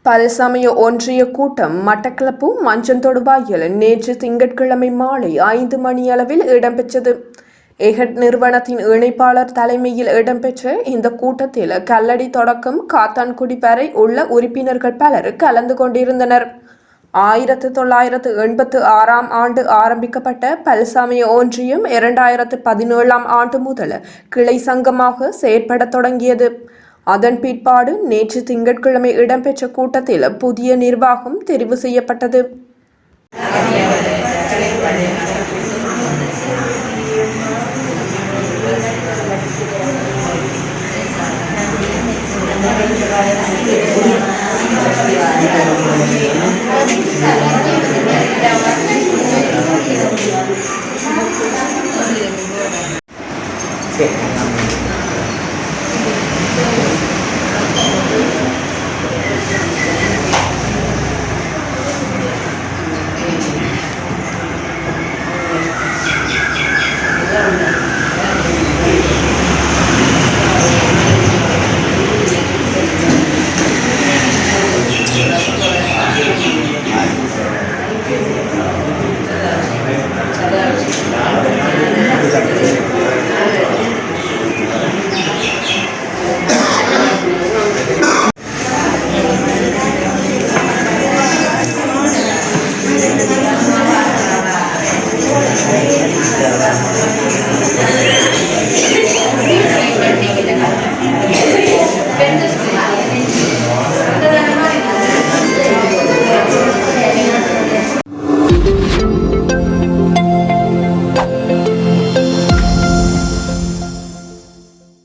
பல்சமய ஒன்றிய கூட்டம் மட்டக்களப்பு மஞ்சந்தொடுவாயில் நேற்று திங்கட்கிழமை மாலை 5 மணியளவில் இடம்பெற்றது. எஹட் நிறுவனத்தின் இணைப்பாளர் தலைமையில் இடம்பெற்ற இந்த கூட்டத்தில் கல்லடி தொடக்கம் காத்தான்குடி வரை உள்ள உறுப்பினர்கள் பலர் கலந்து கொண்டிருந்தனர். 1986ஆம் ஆண்டு ஆரம்பிக்கப்பட்ட பல்சமய ஒன்றியம் 2017ஆம் ஆண்டு முதல் கிளை சங்கமாக செயற்படத் தொடங்கியது. அதன் பிற்பாடு நேற்று திங்கட்கிழமை இடம்பெற்ற கூட்டத்தில் புதிய நிர்வாகம் தெரிவு செய்யப்பட்டது.